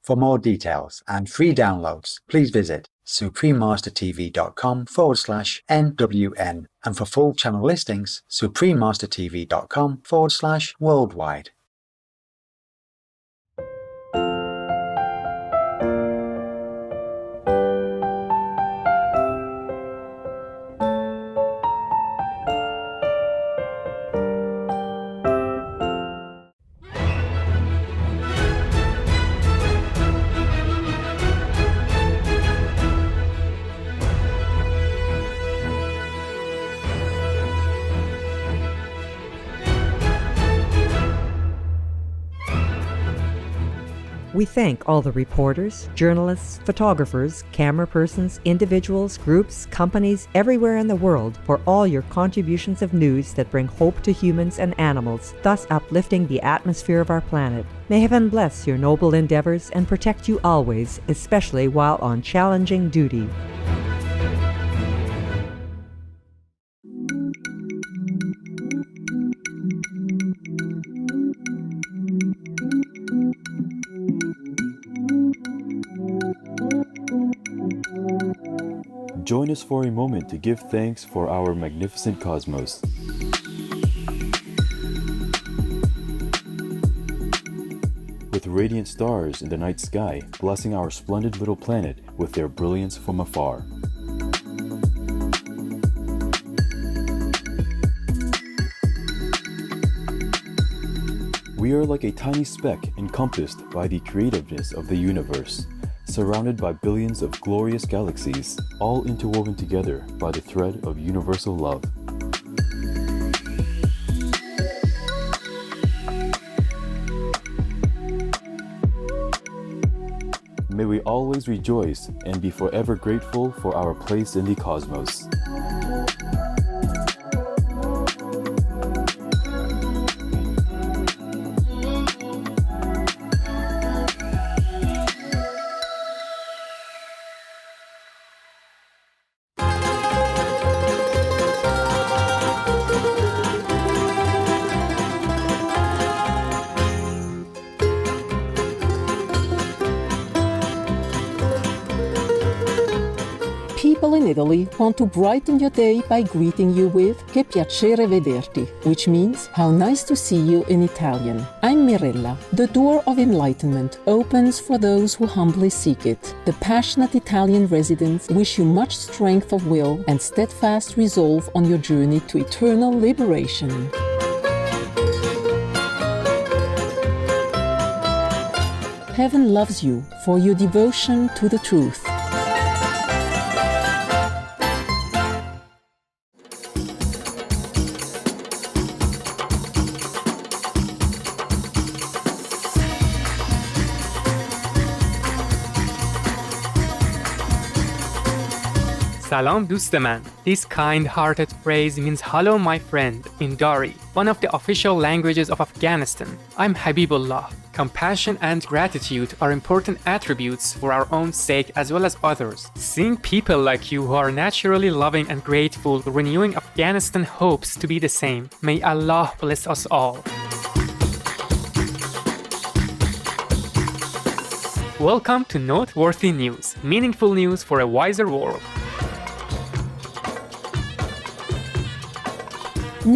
For more details and free downloads, please visit suprememastertv.com/NWN, and for full channel listings, suprememastertv.com/worldwide. We thank all the reporters, journalists, photographers, camera persons, individuals, groups, companies everywhere in the world for all your contributions of news that bring hope to humans and animals, thus uplifting the atmosphere of our planet. May heaven bless your noble endeavors and protect you always, especially while on challenging duty. Join us for a moment to give thanks for our magnificent cosmos. With radiant stars in the night sky, blessing our splendid little planet with their brilliance from afar. We are like a tiny speck encompassed by the creativeness of the universe, surrounded by billions of glorious galaxies, all interwoven together by the thread of universal love. May we always rejoice and be forever grateful for our place in the cosmos. People in Italy want to brighten your day by greeting you with "Che piacere vederti," which means "How nice to see you" in Italian. I'm Mirella. The door of enlightenment opens for those who humbly seek it. The passionate Italian residents wish you much strength of will and steadfast resolve on your journey to eternal liberation. Heaven loves you for your devotion to the truth. Salam دوست من. This kind-hearted phrase means hello my friend in Dari, one of the official languages of Afghanistan. I'm Habibullah. Compassion and gratitude are important attributes for our own sake as well as others. Seeing people like you who are naturally loving and grateful, renewing Afghanistan hopes to be the same. May Allah bless us all. Welcome to Noteworthy News, meaningful news for a wiser world.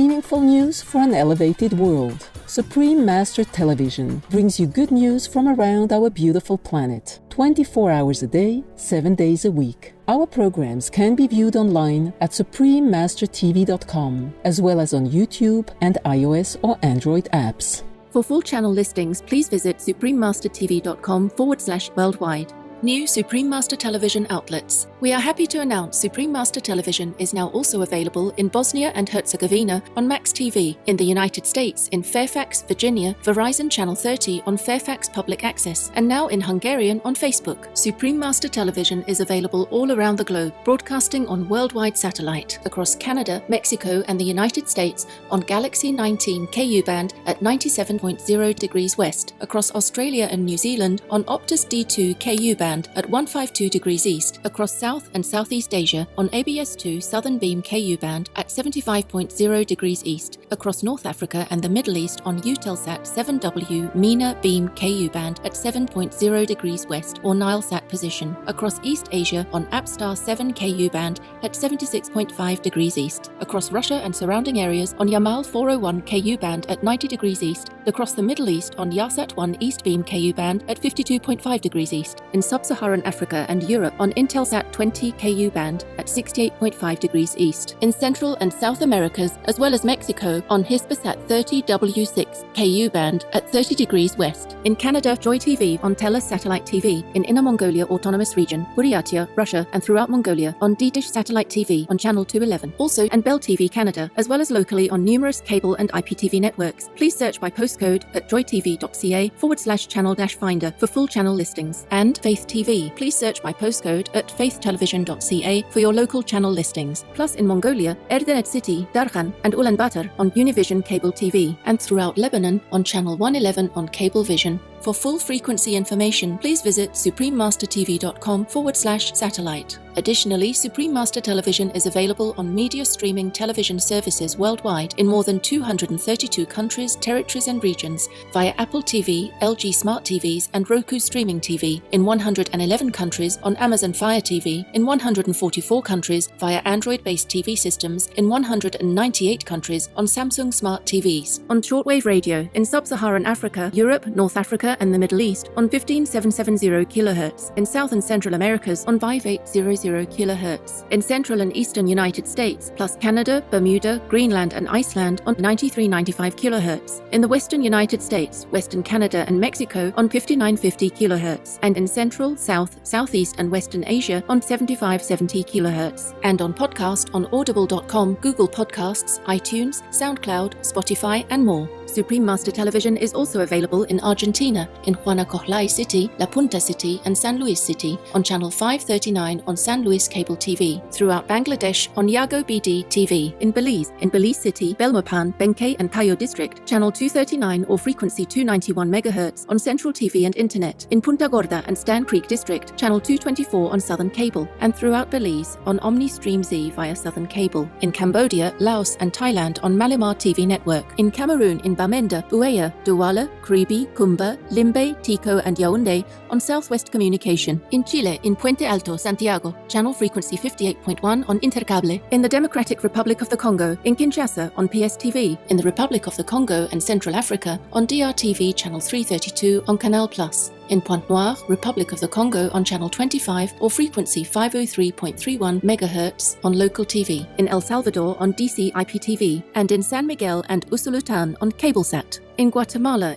Meaningful news for an elevated world. Supreme Master Television brings you good news from around our beautiful planet. 24 hours a day, 7 days a week. Our programs can be viewed online at suprememastertv.com, as well as on YouTube and iOS or Android apps. For full channel listings, please visit suprememastertv.com/worldwide. New Supreme Master Television outlets. We are happy to announce Supreme Master Television is now also available in Bosnia and Herzegovina on Max TV, in the United States in Fairfax, Virginia, Verizon Channel 30 on Fairfax Public Access, and now in Hungarian on Facebook. Supreme Master Television is available all around the globe, broadcasting on worldwide satellite across Canada, Mexico, and the United States on Galaxy 19 KU band at 97.0 degrees west, across Australia and New Zealand on Optus D2 KU band band at 152 degrees east across South and Southeast Asia on ABS2 Southern Beam Ku band at 75.0 degrees east across North Africa and the Middle East on Eutelsat 7W MENA Beam Ku band at 7.0 degrees west or Nilesat position across East Asia on APSTAR 7 Ku band at 76.5 degrees east across Russia and surrounding areas on Yamal 401 Ku band at 90 degrees east across the Middle East on Yasat 1 East Beam Ku band at 52.5 degrees east in Sub-Saharan Africa and Europe on Intelsat 20 Ku band at 68.5 degrees east in Central and South Americas as well as Mexico on Hispasat 30 W6 Ku band at 30 degrees west in Canada Joy TV on Telus Satellite TV in Inner Mongolia Autonomous Region, Buryatia, Russia and throughout Mongolia on D-Dish Satellite TV on channel 211 also and Bell TV Canada as well as locally on numerous cable and IPTV networks. Please search by postcode at joytv.ca/channel-finder for full channel listings and Faith TV. Please search by postcode at faithtelevision.ca for your local channel listings. Plus in Mongolia, Erdenet City, Darkhan and Ulaanbaatar on Univision Cable TV and throughout Lebanon on channel 111 on Cablevision. For full frequency information, please visit suprememastertv.com/satellite. Additionally, Supreme Master Television is available on media streaming television services worldwide in more than 232 countries, territories and regions via Apple TV, LG Smart TVs and Roku Streaming TV in 111 countries on Amazon Fire TV, in 144 countries via Android-based TV systems, in 198 countries on Samsung Smart TVs, on shortwave radio in Sub-Saharan Africa, Europe, North Africa and the Middle East on 15770 kHz, in South and Central Americas on 5800 kHz, in Central and Eastern United States, plus Canada, Bermuda, Greenland and Iceland on 9395 kHz, in the Western United States, Western Canada and Mexico on 5950 kHz, and in Central, South, Southeast and Western Asia on 7570 kHz, and on podcast on audible.com, Google Podcasts, iTunes, SoundCloud, Spotify and more. Supreme Master Television is also available in Argentina, in Huanacahlai City, La Punta City and San Luis City on channel 539 on San Luis Cable TV, throughout Bangladesh on Yago BD TV, in Belize City, Belmopan, Benkei and Cayo District, channel 239 or frequency 291 MHz on Central TV and Internet, in Punta Gorda and Stan Creek District, channel 224 on Southern Cable, and throughout Belize on Omni Stream Z via Southern Cable, in Cambodia, Laos and Thailand on Malimar TV Network, in Cameroon in Bamenda, Buea, Douala, Kribi, Kumba, Limbe, Tico and Yaoundé on Southwest Communication, in Chile in Puente Alto, Santiago, channel frequency 58.1 on Intercable, in the Democratic Republic of the Congo, in Kinshasa on PSTV, in the Republic of the Congo and Central Africa on DRTV channel 332 on Canal Plus, in Pointe-Noire, Republic of the Congo on channel 25 or frequency 503.31 MHz on local TV, in El Salvador on DC IPTV, and in San Miguel and Usulután on CableSat. In Guatemala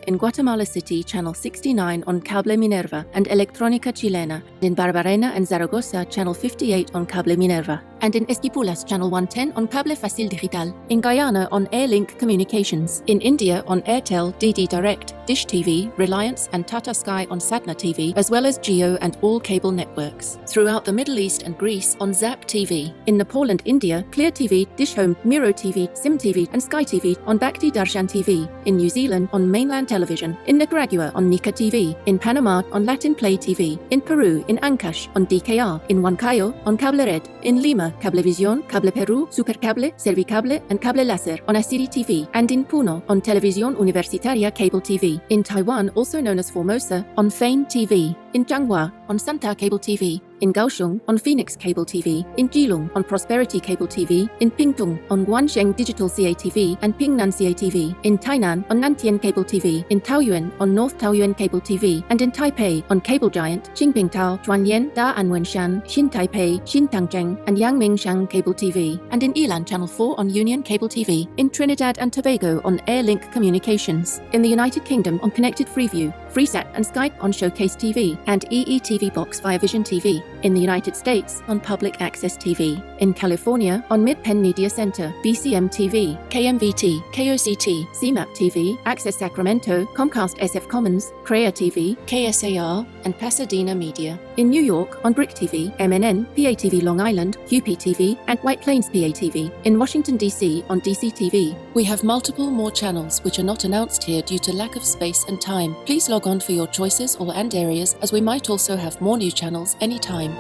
City, channel 69 on Cable Minerva and Electrónica Chilena, in Barbarena and Zaragoza, channel 58 on Cable Minerva, and in Esquipulas, channel 110 on Cable Facil Digital, in Guyana on Airlink Communications, in India on Airtel, DD Direct, Dish TV, Reliance and Tata Sky on Satna TV, as well as Geo and all cable networks. Throughout the Middle East and Greece on Zap TV. In Nepal and India, Clear TV, Dish Home, Miro TV, Sim TV and Sky TV on Bhakti Darshan TV. In New Zealand on Mainland Television. In Nicaragua on Nika TV. In Panama on Latin Play TV. In Peru in Ancash on DKR. In Huancayo on Cable Red. In Lima, Cablevisión, Cable Peru, Supercable, Servicable and Cable Láser on Asiri TV. And in Puno on Televisión Universitaria Cable TV. In Taiwan, also known as Formosa, on Fein TV. In Changhua on Santa Cable TV. In Kaohsiung on Phoenix Cable TV, in Keelung on Prosperity Cable TV, in Pingtung on Guansheng Digital CATV and Pingnan CATV, in Tainan on Nantien Cable TV, in Taoyuan on North Taoyuan Cable TV, and in Taipei on Cable Giant, Qingpingtao, Zhuanyan, Da Anwenshan, Xin Taipei, Xin Tangzheng, and Yangmingshan Cable TV, and in Ilan Channel 4 on Union Cable TV, in Trinidad and Tobago on Airlink Communications, in the United Kingdom on Connected Freeview, FreeSat and Skype on Showcase TV, and EETV Box via Vision TV, In the United States, on Public Access TV. In California, on Mid-Penn Media Center, BCM TV, KMVT, KOCT, CMAP TV, Access Sacramento, Comcast SF Commons, CREA TV, KSAR, and Pasadena Media. In New York, on Brick TV, MNN, PATV Long Island, UPTV, and White Plains PATV. In Washington, D.C., on DCTV. We have multiple more channels which are not announced here due to lack of space and time. Please log on for your choices and areas, as we might also have more new channels anytime.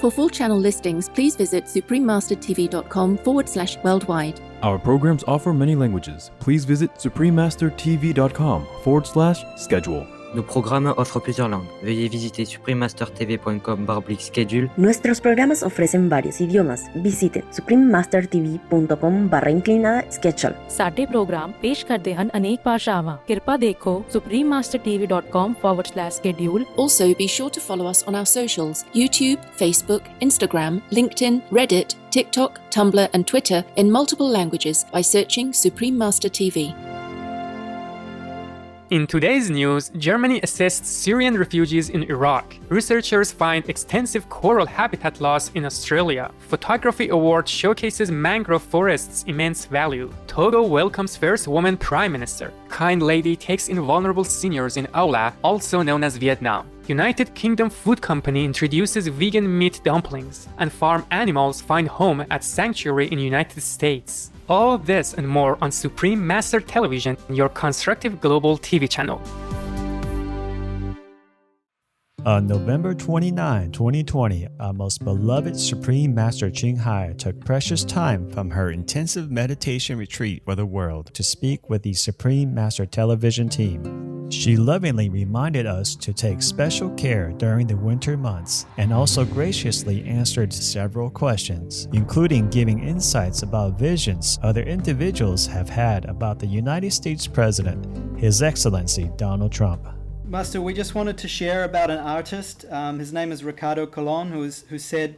For full channel listings, please visit suprememastertv.com/worldwide. Our programs offer many languages. Please visit suprememastertv.com/schedule. Nos programas offrent plusieurs langues. Veuillez visiter suprememastertv.com/schedule. Nuestros programas ofrecen varios idiomas. Visite suprememastertv.com/schedule. ਸਾਡੇ programme ਪੇਸ਼ ਕਰਦੇ ਹਨ ਅਨੇਕ ਭਾਸ਼ਾਵਾਂ। ਕਿਰਪਾ ਦੇਖੋ suprememastertv.com/schedule. Also, be sure to follow us on our socials: YouTube, Facebook, Instagram, LinkedIn, Reddit, TikTok, Tumblr, and Twitter in multiple languages by searching Supreme Master TV. In today's news, Germany assists Syrian refugees in Iraq. Researchers find extensive coral habitat loss in Australia. Photography award showcases mangrove forests' immense value. Togo welcomes first woman prime minister. Kind lady takes in vulnerable seniors in Aula, also known as Vietnam. United Kingdom Food Company introduces vegan meat dumplings. And farm animals find home at sanctuary in United States. All this and more on Supreme Master Television, your constructive global TV channel. On November 29, 2020, our most beloved Supreme Master Ching Hai took precious time from her intensive meditation retreat for the world to speak with the Supreme Master Television team. She lovingly reminded us to take special care during the winter months and also graciously answered several questions, including giving insights about visions other individuals have had about the United States President, His Excellency Donald Trump. Master, we just wanted to share about an artist. His name is Ricardo Colon, who said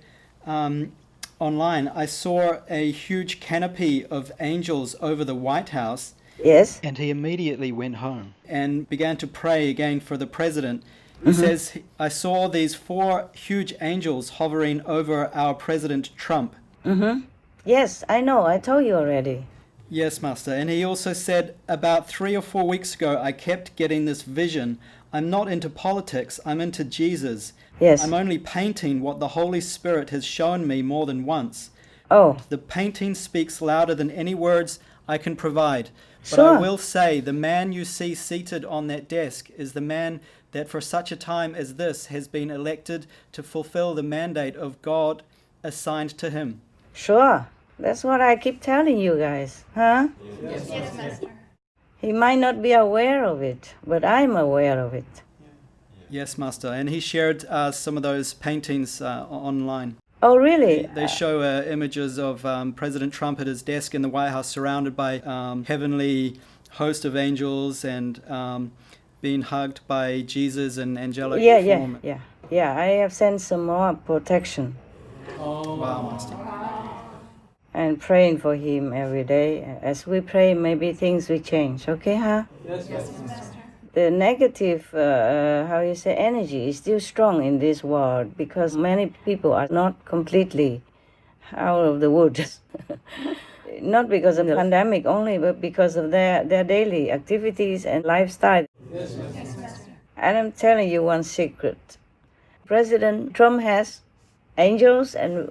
online, I saw a huge canopy of angels over the White House. Yes. And he immediately went home and began to pray again for the president. He says, I saw these 4 huge angels hovering over our President Trump. Yes, I know. I told you already. Yes, Master. And he also said, about 3 or 4 weeks ago, I kept getting this vision. I'm not into politics. I'm into Jesus. Yes. I'm only painting what the Holy Spirit has shown me more than once. Oh. The painting speaks louder than any words I can provide. But Sure. I will say, the man you see seated on that desk is the man that for such a time as this has been elected to fulfill the mandate of God assigned to him. Sure. That's what I keep telling you guys. Huh? Yes, Master. He might not be aware of it, but I'm aware of it. Yes, Master. And he shared some of those paintings online. Oh, really? They show images of President Trump at his desk in the White House surrounded by heavenly host of angels and being hugged by Jesus and angelic form. Yeah, I have sent some more protection. Oh, wow, Master. And praying for him every day. As we pray, maybe things will change. Okay, huh? Yes, Master. The negative, energy is still strong in this world because many people are not completely out of the woods. Not because of the pandemic only, but because of their daily activities and lifestyle. Yes, Master. And I'm telling you one secret. President Trump has angels and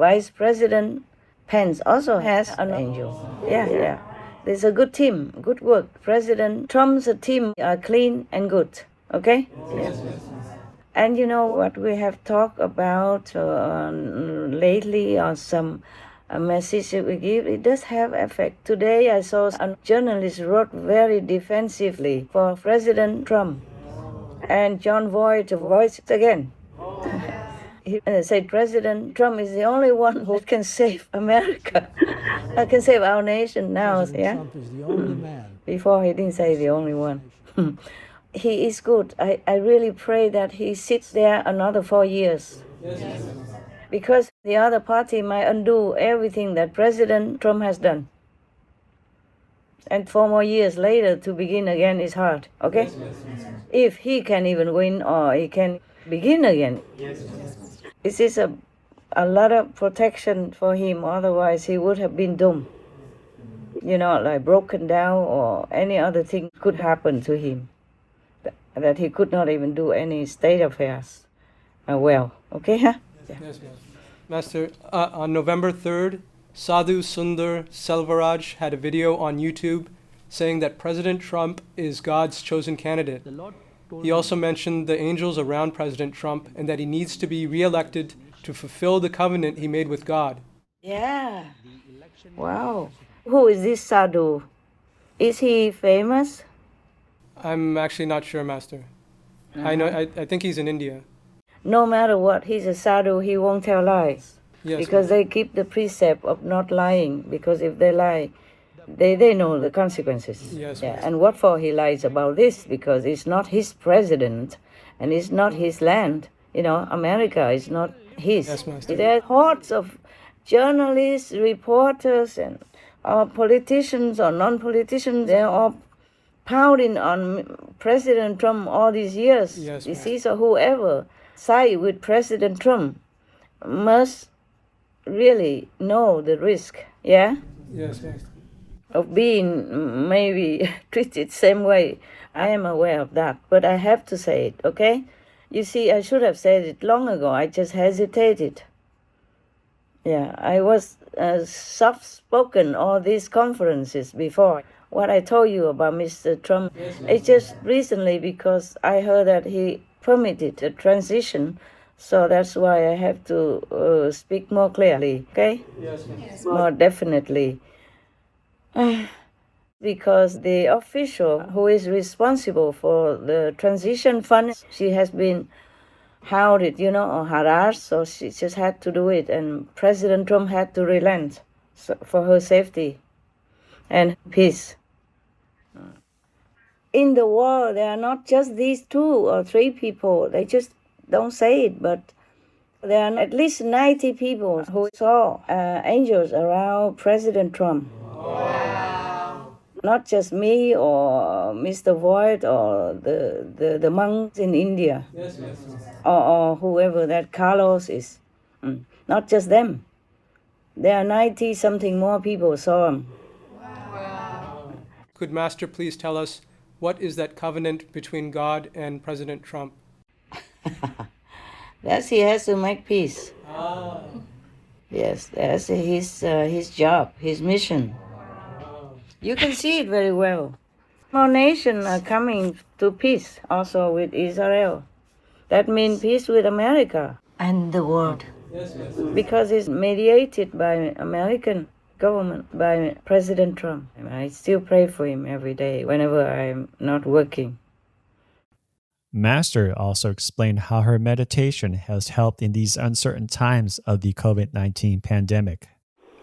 Vice President Pence also has an angel. Yeah. There's a good team, good work. President Trump's team are clean and good, okay? Yes. And you know what we have talked about lately or some message that we give, it does have effect. Today I saw a journalist wrote very defensively for President Trump. And John Voight voiced again. He said President Trump is the only one who can save America. Can save our nation now. Yeah. Trump is the only man. Before he didn't say the only one. He is good. I really pray that he sits there another 4 years. Yes. Because the other party might undo everything that President Trump has done. And 4 more years later to begin again is hard, okay? Yes. If he can even win or he can begin again. Yes. This is a lot of protection for him, otherwise he would have been doomed. Like broken down or any other thing could happen to him. That he could not even do any state affairs well, okay? Huh? Yes, yes. Master, on November 3rd, Sadhu Sundar Selvaraj had a video on YouTube saying that President Trump is God's chosen candidate. He also mentioned the angels around President Trump and that he needs to be re-elected to fulfill the covenant he made with God. Yeah. Wow. Who is this Sadhu? Is he famous? I'm actually not sure, Master. I think he's in India. No matter what, he's a sadhu, he won't tell lies. Yes, because they keep the precept of not lying, because if they lie, they know the consequences. Yes, yeah. And what for he lies about this? Because it's not his president, and it's not his land. America is not his. Yes, Master. There are hordes of journalists, reporters, and politicians or non-politicians, they're all pounding on President Trump all these years. Yes, Disease or whoever side with President Trump must really know the risk, yeah? Yes, Master. Of being maybe treated same way. I am aware of that, but I have to say it, okay? You see, I should have said it long ago. I just hesitated. Yeah, I was soft-spoken all these conferences before. What I told you about Mr. Trump, it's just recently because I heard that he permitted a transition, so that's why I have to speak more clearly, okay? Yes. More definitely. Because the official who is responsible for the transition fund, she has been hounded, or harassed, so she just had to do it, and President Trump had to relent for her safety and peace. In the world, there are not just these 2 or 3 people. They just don't say it, but there are at least 90 people who saw angels around President Trump. Wow. Not just me or Mr. Voigt or the monks in India. Yes. Or whoever that Carlos is. Not just them. There are 90-something more people saw him. Wow. Could Master please tell us, what is that covenant between God and President Trump? He has to make peace. Yes, that's his job, his mission. You can see it very well. Our nation are coming to peace also with Israel. That means peace with America and the world. Yes. Because it's mediated by American government, by President Trump. I still pray for him every day whenever I'm not working. Master also explained how her meditation has helped in these uncertain times of the COVID-19 pandemic.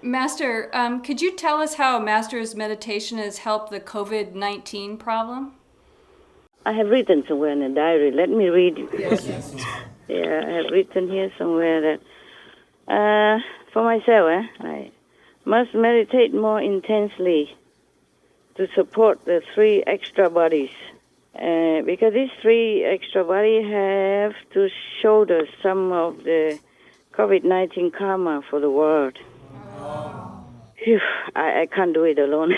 Master, could you tell us how Master's meditation has helped the COVID-19 problem? I have written somewhere in a diary. Let me read it. Yes. Yeah, I have written here somewhere that for myself, I must meditate more intensely to support the 3 extra bodies. Because these 3 extra bodies have to shoulder some of the COVID-19 karma for the world. Phew, I can't do it alone.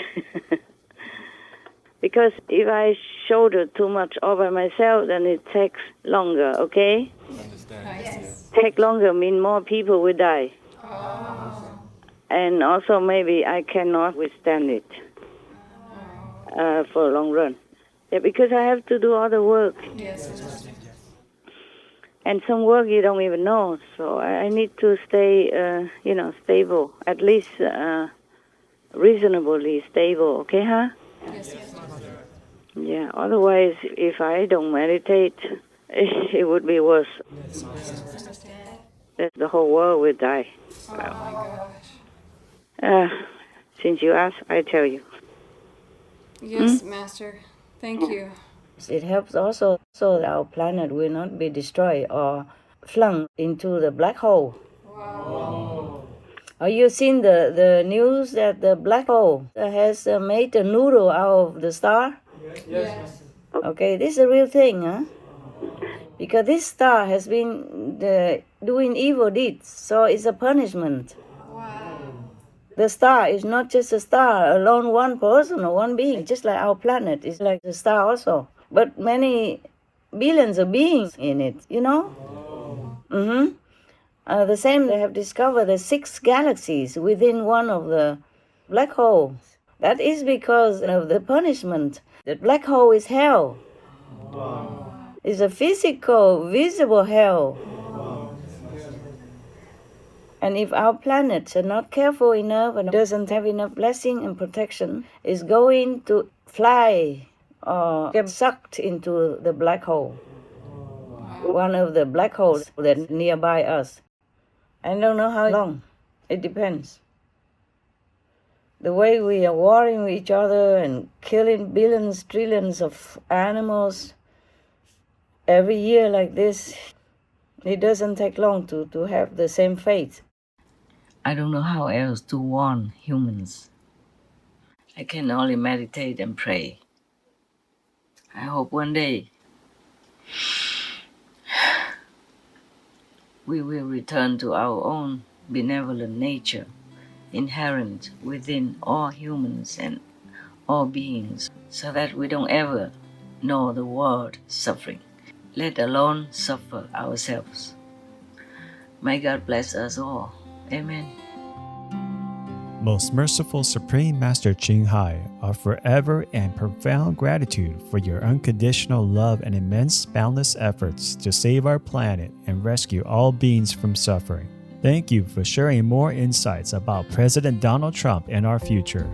Because if I shoulder too much all by myself, then it takes longer, okay? Yes. Take longer mean more people will die. And also maybe I cannot withstand it for a long run. Yeah, because I have to do all the work. Yes. And some work you don't even know. So I need to stay, stable, at least reasonably stable, okay, huh? Yes. Yeah, otherwise, if I don't meditate, it would be worse. that the whole world will die. Oh my gosh. Since you asked, I tell you. Yes, Master. Thank you. It helps also so that our planet will not be destroyed or flung into the black hole. Wow. Have you seen the news that the black hole has made a noodle out of the star? Yes. Okay, this is a real thing, huh? Because this star has been doing evil deeds, so it's a punishment. Wow. The star is not just a star alone, one person or one being, just like our planet is like a star also. But many billions of beings in it, you know? Mm-hmm. The same, they have discovered the 6 galaxies within one of the black holes. That is because of the punishment. The black hole is hell. Wow. It's a physical, visible hell. Wow. And if our planet is not careful enough and doesn't have enough blessing and protection, it's going to fly or get sucked into the black hole. One of the black holes that's nearby us. I don't know how long. It depends. The way we are warring with each other and killing billions, trillions of animals every year like this, it doesn't take long to have the same fate. I don't know how else to warn humans. I can only meditate and pray. I hope one day we will return to our own benevolent nature, inherent within all humans and all beings, so that we don't ever know the world suffering, let alone suffer ourselves. May God bless us all. Amen. Most merciful Supreme Master Ching Hai, our forever and profound gratitude for your unconditional love and immense boundless efforts to save our planet and rescue all beings from suffering. Thank you for sharing more insights about President Donald Trump and our future.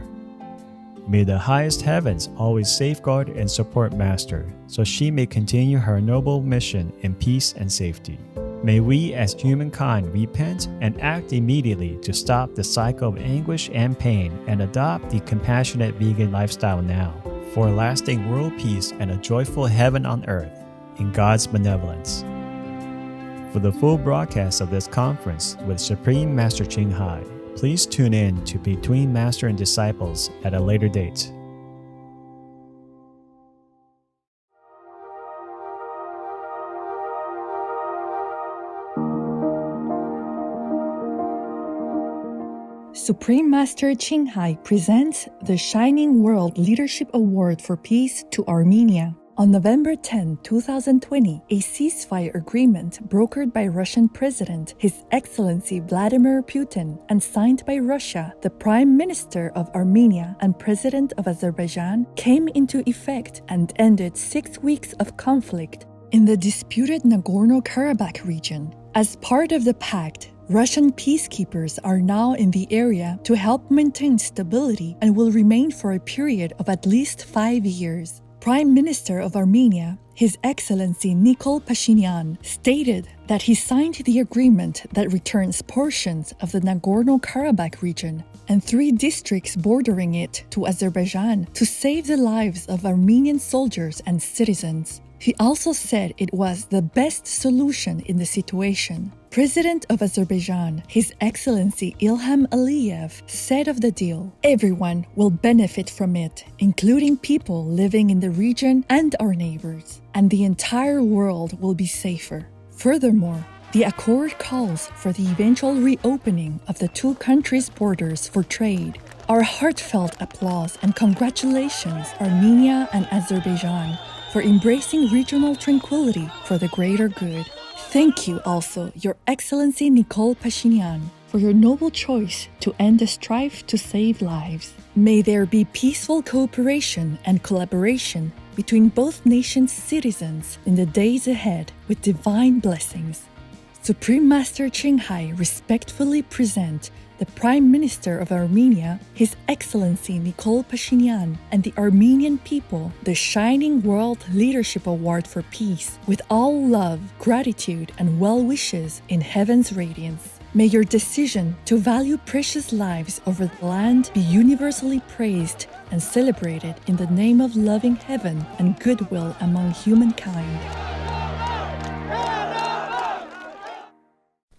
May the highest heavens always safeguard and support Master, so she may continue her noble mission in peace and safety. May we as humankind repent and act immediately to stop the cycle of anguish and pain and adopt the compassionate vegan lifestyle now, for lasting world peace and a joyful heaven on earth, in God's benevolence. For the full broadcast of this conference with Supreme Master Ching Hai, please tune in to Between Master and Disciples at a later date. Supreme Master Ching Hai presents the Shining World Leadership Award for Peace to Armenia. On November 10, 2020, a ceasefire agreement brokered by Russian President His Excellency Vladimir Putin and signed by Russia, the Prime Minister of Armenia and President of Azerbaijan, came into effect and ended 6 weeks of conflict in the disputed Nagorno-Karabakh region. As part of the pact, Russian peacekeepers are now in the area to help maintain stability and will remain for a period of at least 5 years. Prime Minister of Armenia, His Excellency Nikol Pashinyan, stated that he signed the agreement that returns portions of the Nagorno-Karabakh region and 3 districts bordering it to Azerbaijan to save the lives of Armenian soldiers and citizens. He also said it was the best solution in the situation. President of Azerbaijan, His Excellency Ilham Aliyev, said of the deal, "Everyone will benefit from it, including people living in the region and our neighbors, and the entire world will be safer." Furthermore, the accord calls for the eventual reopening of the 2 countries' borders for trade. Our heartfelt applause and congratulations, Armenia and Azerbaijan, for embracing regional tranquility for the greater good. Thank you also, Your Excellency Nikol Pashinyan, for your noble choice to end the strife to save lives. May there be peaceful cooperation and collaboration between both nations' citizens in the days ahead with divine blessings. Supreme Master Ching Hai respectfully present the Prime Minister of Armenia, His Excellency Nikol Pashinyan, and the Armenian people the Shining World Leadership Award for Peace with all love, gratitude, and well wishes in heaven's radiance. May your decision to value precious lives over the land be universally praised and celebrated in the name of loving heaven and goodwill among humankind.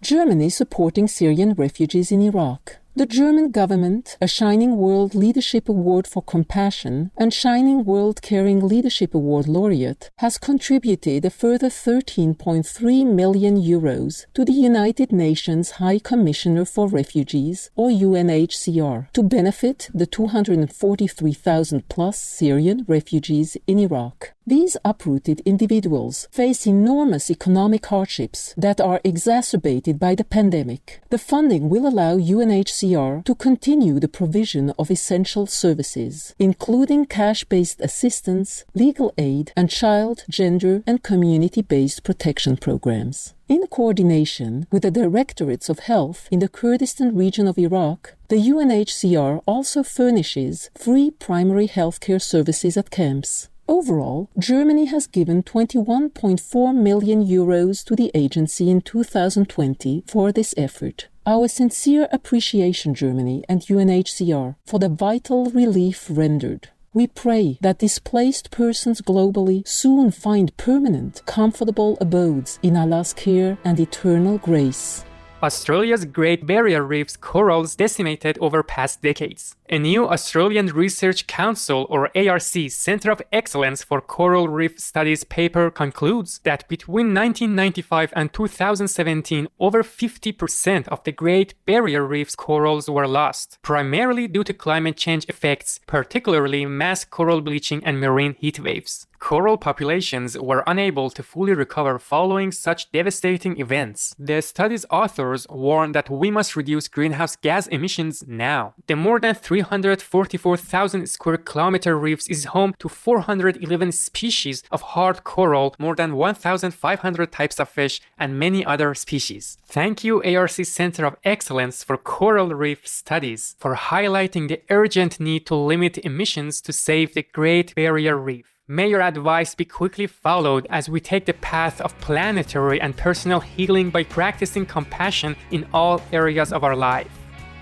Germany supporting Syrian refugees in Iraq. The German government, a Shining World Leadership Award for Compassion and Shining World Caring Leadership Award laureate, has contributed a further 13.3 million euros to the United Nations High Commissioner for Refugees, or UNHCR, to benefit the 243,000 plus Syrian refugees in Iraq. These uprooted individuals face enormous economic hardships that are exacerbated by the pandemic. The funding will allow UNHCR to continue the provision of essential services, including cash-based assistance, legal aid, and child, gender, and community-based protection programs. In coordination with the Directorates of Health in the Kurdistan region of Iraq, the UNHCR also furnishes free primary healthcare services at camps. Overall, Germany has given 21.4 million euros to the agency in 2020 for this effort. Our sincere appreciation, Germany and UNHCR, for the vital relief rendered. We pray that displaced persons globally soon find permanent, comfortable abodes in Allah's care and eternal grace. Australia's Great Barrier Reef's corals decimated over past decades. A new Australian Research Council, or ARC, Centre of Excellence for Coral Reef Studies paper concludes that between 1995 and 2017, over 50% of the Great Barrier Reef's corals were lost, primarily due to climate change effects, particularly mass coral bleaching and marine heat waves. Coral populations were unable to fully recover following such devastating events. The study's authors warn that we must reduce greenhouse gas emissions now. The more than 344,000 square kilometer reefs is home to 411 species of hard coral, more than 1,500 types of fish, and many other species. Thank you, ARC Center of Excellence for Coral Reef Studies, for highlighting the urgent need to limit emissions to save the Great Barrier Reef. May your advice be quickly followed as we take the path of planetary and personal healing by practicing compassion in all areas of our life.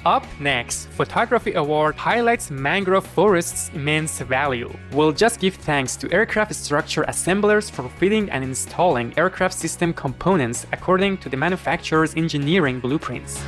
Up next, Photography Award highlights mangrove forests' immense value. We'll just give thanks to aircraft structure assemblers for fitting and installing aircraft system components according to the manufacturer's engineering blueprints.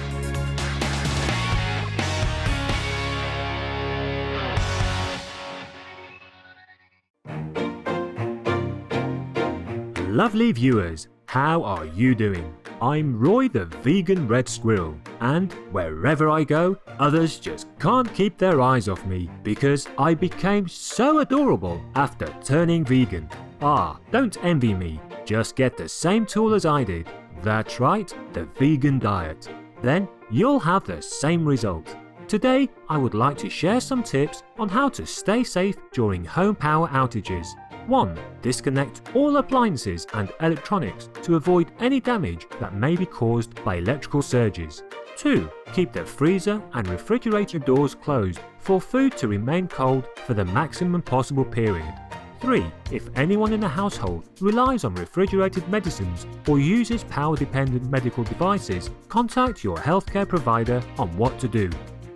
Lovely viewers, how are you doing? I'm Roy the Vegan Red Squirrel, and wherever I go, others just can't keep their eyes off me because I became so adorable after turning vegan. Ah, don't envy me, just get the same tool as I did. That's right, the vegan diet. Then you'll have the same result. Today, I would like to share some tips on how to stay safe during home power outages. 1. Disconnect all appliances and electronics to avoid any damage that may be caused by electrical surges. 2. Keep the freezer and refrigerator doors closed for food to remain cold for the maximum possible period. 3. If anyone in the household relies on refrigerated medicines or uses power-dependent medical devices, contact your healthcare provider on what to do.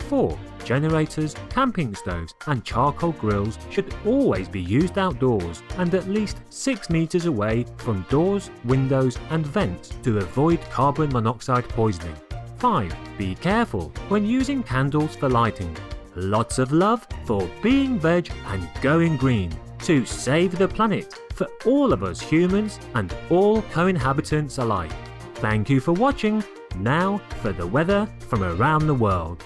4. Generators, camping stoves and charcoal grills should always be used outdoors and at least 6 meters away from doors, windows and vents to avoid carbon monoxide poisoning. 5. Be careful when using candles for lighting. Lots of love for being veg and going green to save the planet for all of us humans and all co-inhabitants alike. Thank you for watching. Now for the weather from around the world.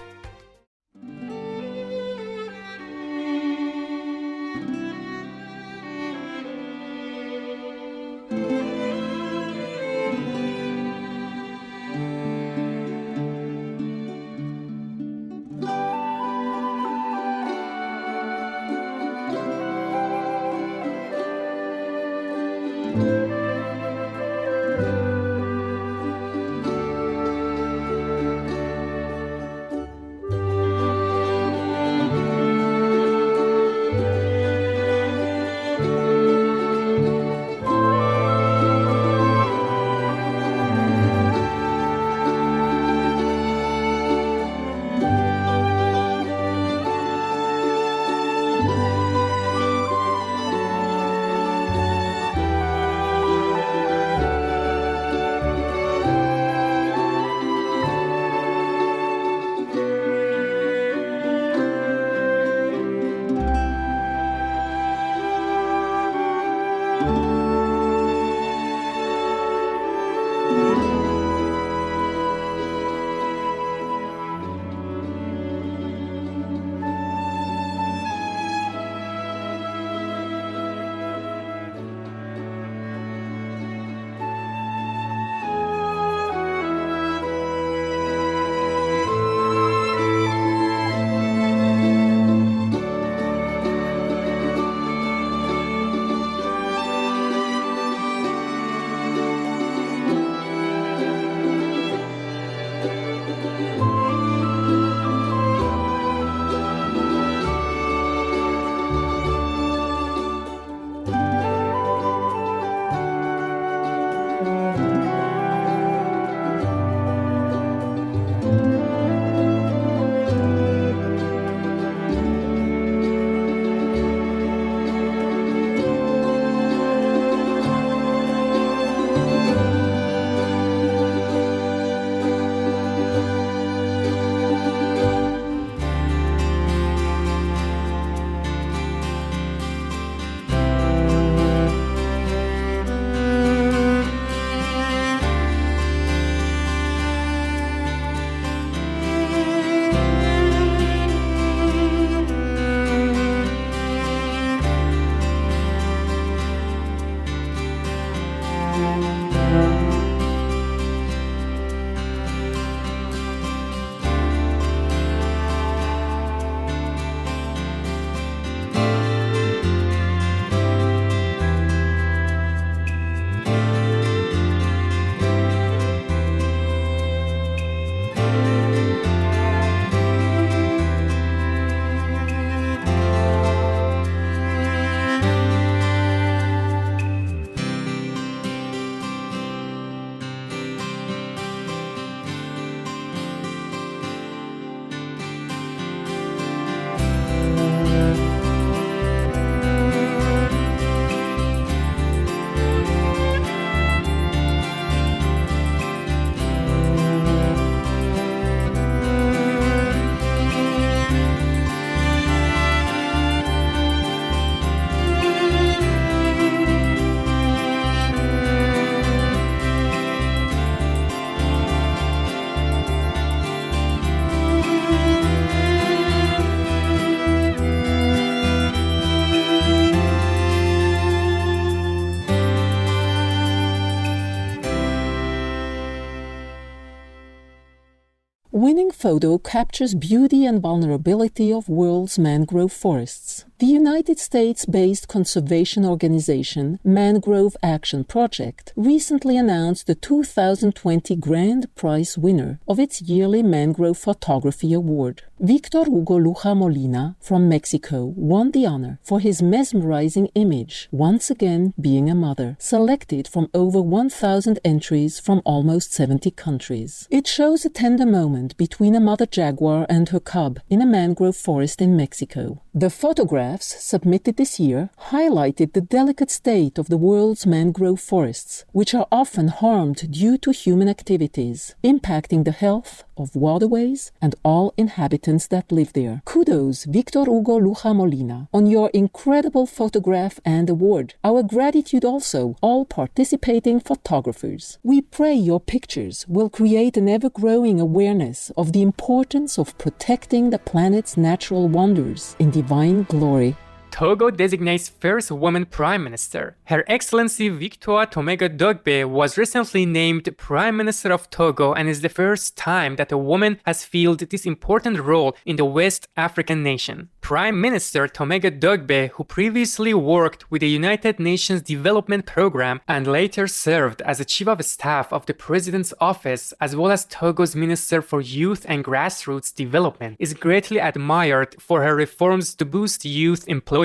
photo captures beauty and vulnerability of world's mangrove forests. The United States-based conservation organization Mangrove Action Project recently announced the 2020 grand prize winner of its yearly Mangrove Photography Award. Victor Hugo Luja Molina from Mexico won the honor for his mesmerizing image, once again being a mother, selected from over 1,000 entries from almost 70 countries. It shows a tender moment between a mother jaguar and her cub in a mangrove forest in Mexico. The photographs submitted this year highlighted the delicate state of the world's mangrove forests, which are often harmed due to human activities, impacting the health of waterways and all inhabitants that live there. Kudos, Victor Hugo Luja Molina, on your incredible photograph and award. Our gratitude also all participating photographers. We pray your pictures will create an ever-growing awareness of the importance of protecting the planet's natural wonders in divine glory. Togo designates first woman prime minister. Her Excellency Victoire Tomega-Dogbe was recently named Prime Minister of Togo and is the first time that a woman has filled this important role in the West African nation. Prime Minister Tomega-Dogbe, who previously worked with the United Nations Development Programme and later served as the Chief of Staff of the President's Office as well as Togo's Minister for Youth and Grassroots Development, is greatly admired for her reforms to boost youth employment.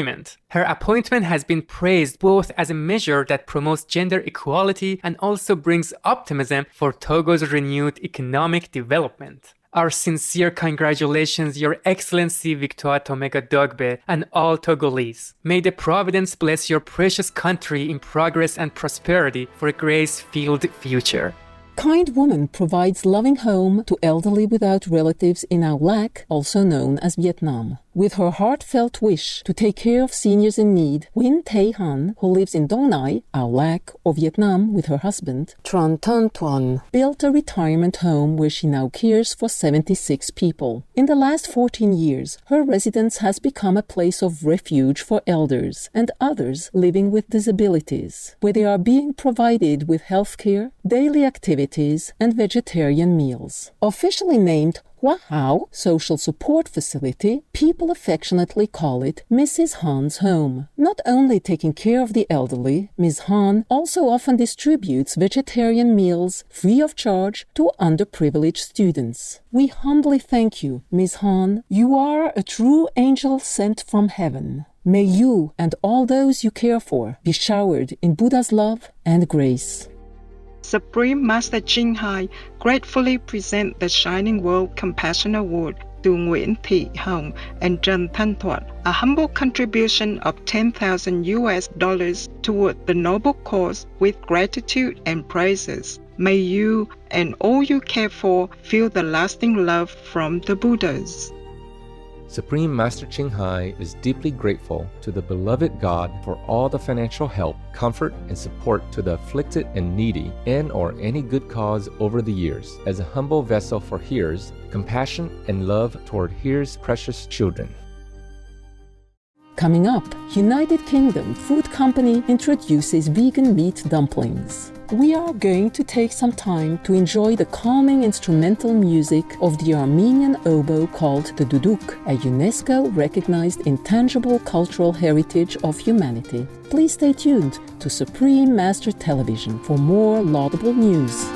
Her appointment has been praised both as a measure that promotes gender equality and also brings optimism for Togo's renewed economic development. Our sincere congratulations, Your Excellency Victoire Tomega-Dogbe and all Togolese. May the Providence bless your precious country in progress and prosperity for a grace-filled future. Kind Woman provides loving home to elderly without relatives in Ao Lac, also known as Vietnam. With her heartfelt wish to take care of seniors in need, Nguyen Thay Han, who lives in Dong Nai, Ao Lac, or Vietnam with her husband, Tran Ton Tuan, built a retirement home where she now cares for 76 people. In the last 14 years, her residence has become a place of refuge for elders and others living with disabilities, where they are being provided with health care, daily activities, and vegetarian meals. Officially named Hua Hao Social Support Facility, people affectionately call it Mrs. Han's home. Not only taking care of the elderly, Ms. Han also often distributes vegetarian meals free of charge to underprivileged students. We humbly thank you, Ms. Han. You are a true angel sent from heaven. May you and all those you care for be showered in Buddha's love and grace. Supreme Master Ching Hai gratefully present the Shining World Compassion Award to Nguyen Thị Hồng and Trần Thanh Thuận, a humble contribution of $10,000 toward the noble cause with gratitude and praises. May you and all you care for feel the lasting love from the Buddhas. Supreme Master Ching Hai is deeply grateful to the beloved God for all the financial help, comfort, and support to the afflicted and needy in or any good cause over the years. As a humble vessel for Here's, compassion and love toward Here's precious children. Coming up, United Kingdom Food Company introduces vegan meat dumplings. We are going to take some time to enjoy the calming instrumental music of the Armenian oboe called the duduk, a UNESCO-recognized intangible cultural heritage of humanity. Please stay tuned to Supreme Master Television for more laudable news.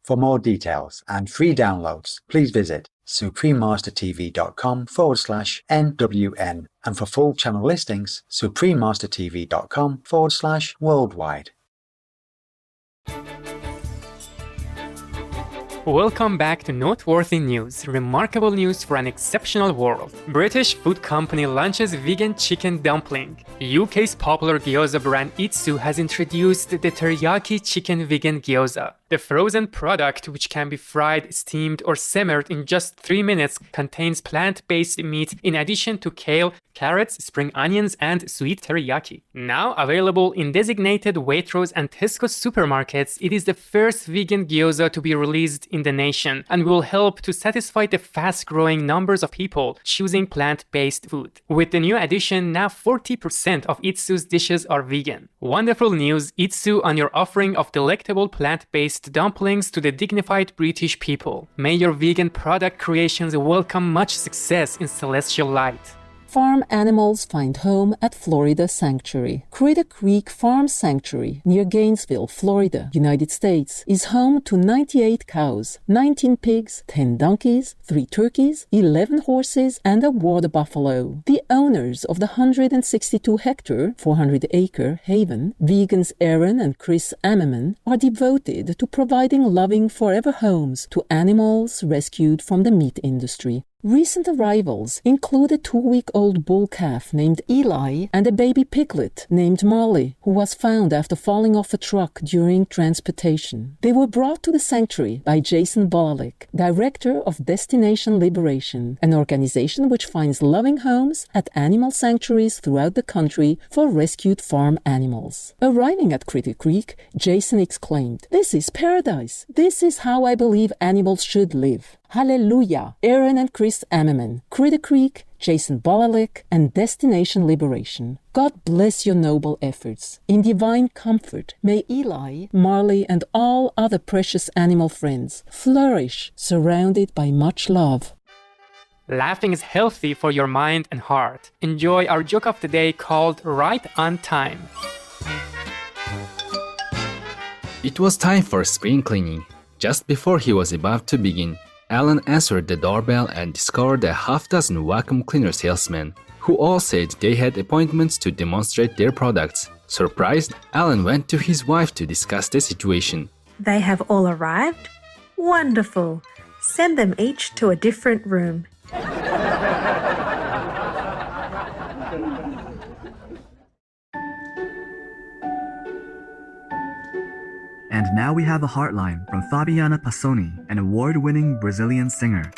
For more details and free downloads, please visit suprememastertv.com/NWN, and for full channel listings, suprememastertv.com/worldwide. Welcome back to Noteworthy News, remarkable news for an exceptional world. British food company launches vegan chicken dumpling. UK's popular gyoza brand Itsu has introduced the teriyaki chicken vegan gyoza. The frozen product, which can be fried, steamed, or simmered in just 3 minutes, contains plant-based meat in addition to kale, carrots, spring onions, and sweet teriyaki. Now available in designated Waitrose and Tesco supermarkets, it is the first vegan gyoza to be released in the nation and will help to satisfy the fast-growing numbers of people choosing plant-based food. With the new addition, now 40% of Itsu's dishes are vegan. Wonderful news, Itsu, on your offering of delectable plant-based dumplings to the dignified British people. May your vegan product creations welcome much success in celestial light. Farm animals find home at Florida Sanctuary. Critter Creek Farm Sanctuary near Gainesville, Florida, United States, is home to 98 cows, 19 pigs, 10 donkeys, 3 turkeys, 11 horses, and a water buffalo. The owners of the 162-hectare, 400-acre haven, vegans Aaron and Chris Ammerman, are devoted to providing loving forever homes to animals rescued from the meat industry. Recent arrivals include a 2-week-old bull calf named Eli and a baby piglet named Molly, who was found after falling off a truck during transportation. They were brought to the sanctuary by Jason Bolalik, director of Destination Liberation, an organization which finds loving homes at animal sanctuaries throughout the country for rescued farm animals. Arriving at Critter Creek, Jason exclaimed, "This is paradise! This is how I believe animals should live." Hallelujah! Aaron and Chris Ammerman, Critter Creek, Jason Bolalik, and Destination Liberation. God bless your noble efforts. In divine comfort, may Eli, Marley, and all other precious animal friends flourish, surrounded by much love. Laughing is healthy for your mind and heart. Enjoy our joke of the day called Right on Time. It was time for spring cleaning. Just before he was about to begin, Alan answered the doorbell and discovered a half-dozen vacuum cleaner salesmen, who all said they had appointments to demonstrate their products. Surprised, Alan went to his wife to discuss the situation. They have all arrived? Wonderful! Send them each to a different room. And now we have a heartline from Fabiana Passoni, an award-winning Brazilian singer.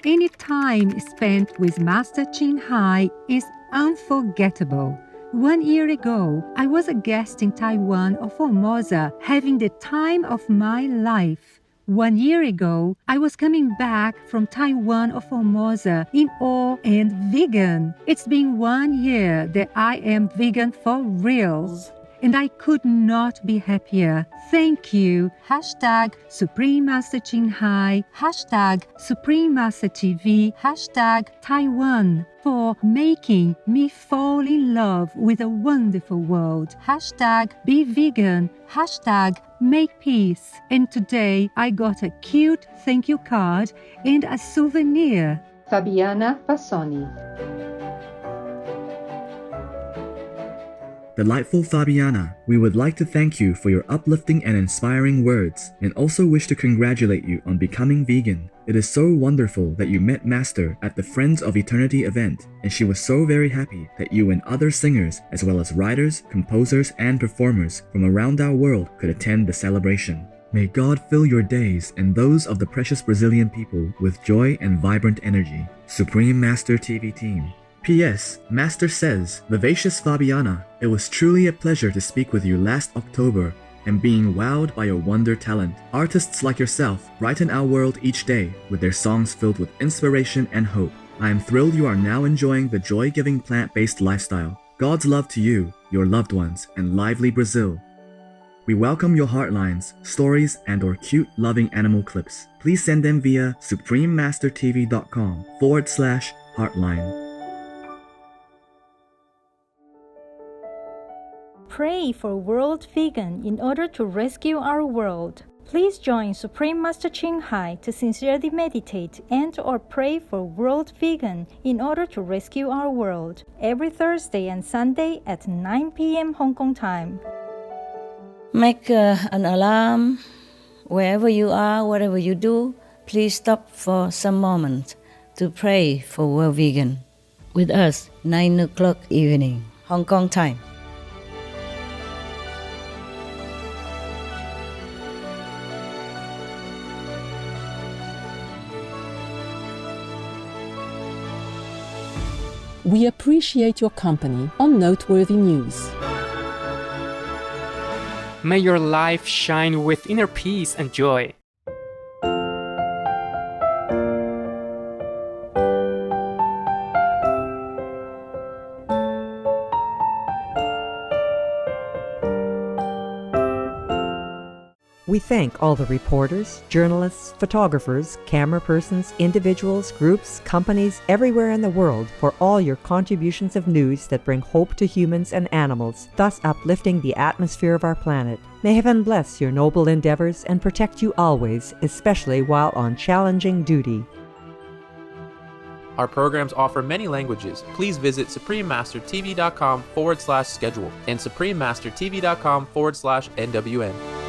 Any time spent with Master Chin Hai is unforgettable. 1 year ago, I was a guest in Taiwan or Formosa, having the time of my life. 1 year ago, I was coming back from Taiwan or Formosa in awe and vegan. It's been 1 year that I am vegan for reals. And I could not be happier. Thank you. Hashtag Supreme Master Chin Hai. Hashtag Supreme Master TV. Hashtag Taiwan for making me fall in love with a wonderful world. Hashtag Be Vegan. Hashtag Make Peace. And today I got a cute thank you card and a souvenir. Fabiana Passoni. Delightful Fabiana, we would like to thank you for your uplifting and inspiring words, and also wish to congratulate you on becoming vegan. It is so wonderful that you met Master at the Friends of Eternity event, and she was so very happy that you and other singers, as well as writers, composers, and performers from around our world could attend the celebration. May God fill your days and those of the precious Brazilian people with joy and vibrant energy. Supreme Master TV Team. P.S. Master says, Vivacious Fabiana, it was truly a pleasure to speak with you last October and being wowed by your wonder talent. Artists like yourself brighten our world each day with their songs filled with inspiration and hope. I am thrilled you are now enjoying the joy-giving plant-based lifestyle. God's love to you, your loved ones, and lively Brazil. We welcome your heartlines, stories, and/or cute loving animal clips. Please send them via suprememastertv.com/heartline. Pray for World Vegan in order to rescue our world. Please join Supreme Master Chin Hai to sincerely meditate and/or pray for World Vegan in order to rescue our world every Thursday and Sunday at 9 p.m. Hong Kong time. Make an alarm wherever you are, whatever you do. Please stop for some moment to pray for World Vegan with us 9 o'clock evening Hong Kong time. we appreciate your company on Noteworthy News. May your life shine with inner peace and joy. We thank all the reporters, journalists, photographers, camera persons, individuals, groups, companies everywhere in the world for all your contributions of news that bring hope to humans and animals, thus uplifting the atmosphere of our planet. May heaven bless your noble endeavors and protect you always, especially while on challenging duty. Our programs offer many languages. Please visit suprememastertv.com/schedule and suprememastertv.com/NWN.